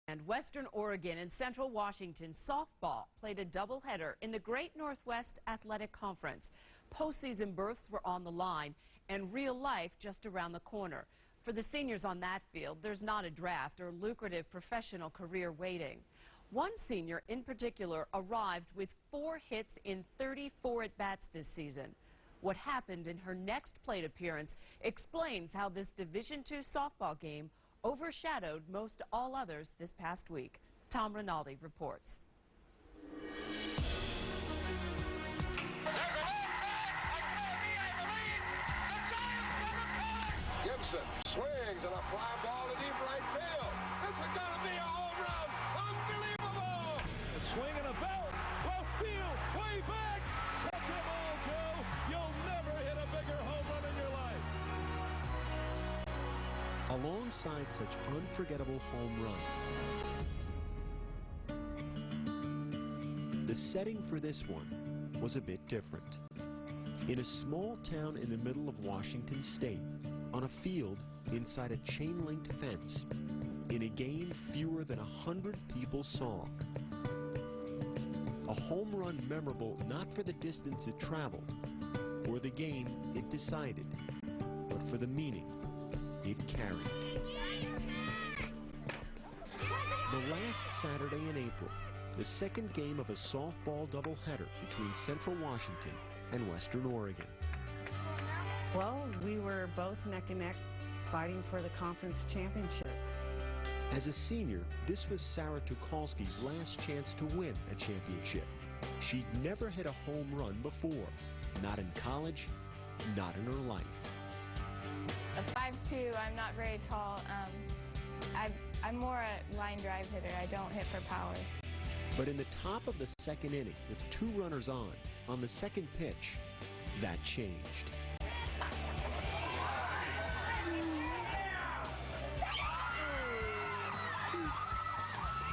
And Western Oregon and Central Washington softball played a doubleheader in the Great Northwest Athletic Conference. Postseason berths were on the line and real life just around the corner. For the seniors on that field, there's not a draft or lucrative professional career waiting. One senior in particular arrived with 4 hits in 34 at-bats this season. What happened in her next plate appearance explains how this Division II softball game overshadowed most all others this past week. Tom Rinaldi reports. Gibson swings and a fly ball to deep right field. It's gonna be a home run. Unbelievable! A swing and a belt. Left field. Way back. Touch the ball, Joe. You'll never hit a bigger home run in your life. Alongside such unforgettable home runs, the setting for this one was a bit different. In a small town in the middle of Washington State, on a field inside a chain-linked fence, in a game fewer than 100 people saw. A home run memorable not for the distance it traveled, or the game it decided, but for the meaning it carried. The last Saturday in April, the second game of a softball doubleheader between Central Washington and Western Oregon. Well, we were both neck and neck fighting for the conference championship. As a senior, this was Sara Tucholsky's last chance to win a championship. She'd never hit a home run before, not in college, not in her life. A 5'2", I'm not very tall. I'm more a line drive hitter. I don't hit for power. But in the top of the second inning, with 2 runners on the second pitch, that changed.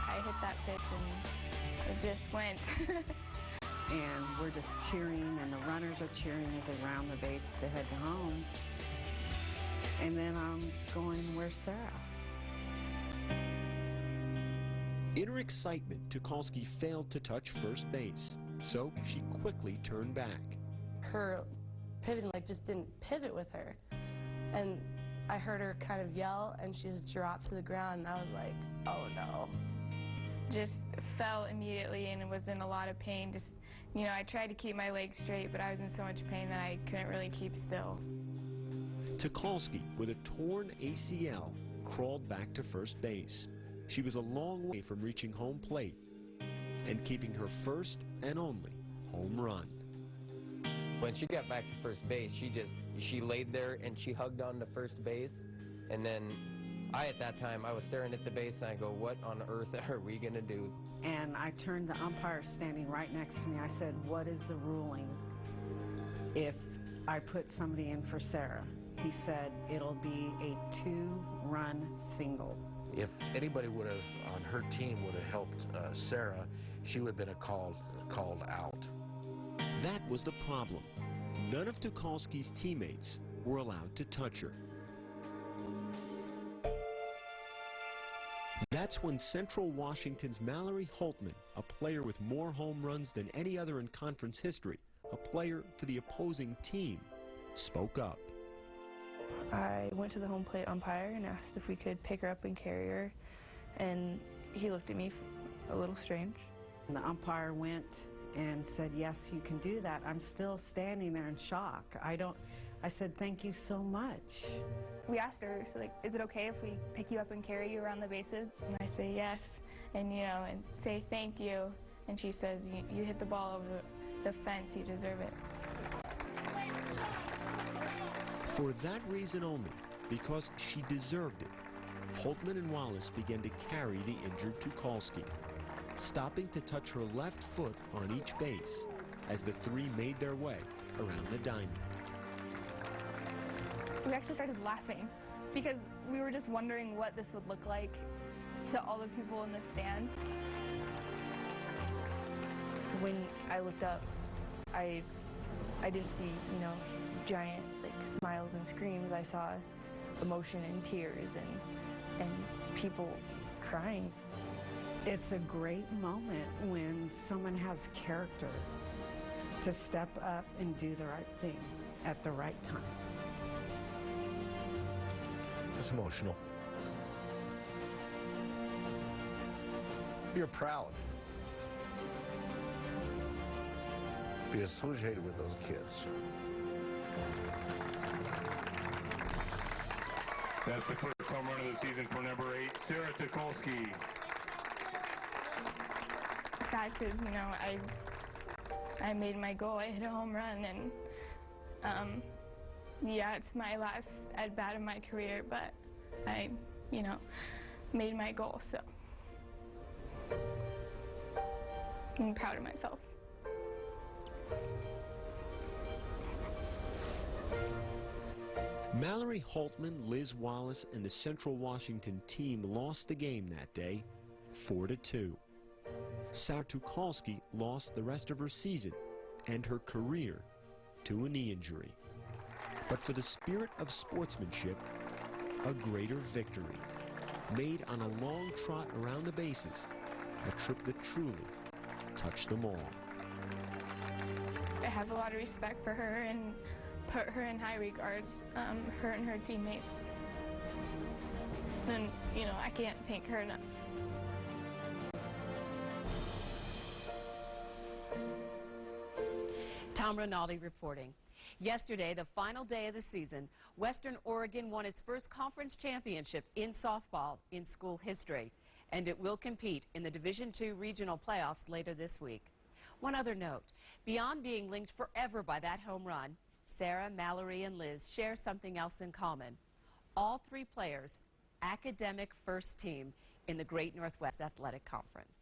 I hit that pitch and it just went. And we're just cheering, and the runners are cheering as they round the base to head to home. And then I'm going, where's Sara? In her excitement, Tucholsky failed to touch first base, so she quickly turned back. Her pivoting leg just didn't pivot with her. And I heard her kind of yell, and she just dropped to the ground, and I was like, oh no. Just fell immediately and was in a lot of pain. Just, you know, I tried to keep my legs straight, but I was in so much pain that I couldn't really keep still. Tucholsky, with a torn ACL, crawled back to first base. She was a long way from reaching home plate and keeping her first and only home run. When she got back to first base, she laid there and she hugged on to first base. And then at that time, I was staring at the base and I go, what on earth are we going to do? And I turned the umpire standing right next to me. I said, what is the ruling if I put somebody in for Sara? He said, it'll be a 2-run single. If anybody would have, on her team, would have helped Sara, she would have been called out. That was the problem. None of Tucholsky's teammates were allowed to touch her. That's when Central Washington's Mallory Holtman, a player with more home runs than any other in conference history, a player for the opposing team, spoke up. I went to the home plate umpire and asked if we could pick her up and carry her, and he looked at me a little strange. And the umpire went and said, yes, you can do that. I'm still standing there in shock. I said, thank you so much. We asked her, so like, is it okay if we pick you up and carry you around the bases? And I say yes, and you know, and say thank you. And she says, you hit the ball over the fence, you deserve it. For that reason only, because she deserved it, Holtman and Wallace began to carry the injured Tucholsky, stopping to touch her left foot on each base as the 3 made their way around the diamond. We actually started laughing because we were just wondering what this would look like to all the people in the stands. When I looked up, I didn't see, you know, giant like smiles and screams. I saw emotion and tears and people crying. It's a great moment when someone has character to step up and do the right thing at the right time. It's emotional. You're proud. Be associated with those kids. That's the first home run of the season for number 8, Sara Tucholsky. The fact is, you know, I made my goal. I hit a home run, and yeah, it's my last at bat of my career, but I, you know, made my goal, so I'm proud of myself. Mallory Holtman, Liz Wallace, and the Central Washington team lost the game that day, 4-2. Sara Tucholsky lost the rest of her season and her career to a knee injury. But for the spirit of sportsmanship, a greater victory, made on a long trot around the bases, a trip that truly touched them all. I have a lot of respect for her and put her in high regards, her and her teammates. And, you know, I can't thank her enough. Tom Rinaldi reporting. Yesterday, the final day of the season, Western Oregon won its first conference championship in softball in school history, and it will compete in the Division II regional playoffs later this week. One other note, beyond being linked forever by that home run, Sara, Mallory, and Liz share something else in common. All 3 players, academic first team in the Great Northwest Athletic Conference.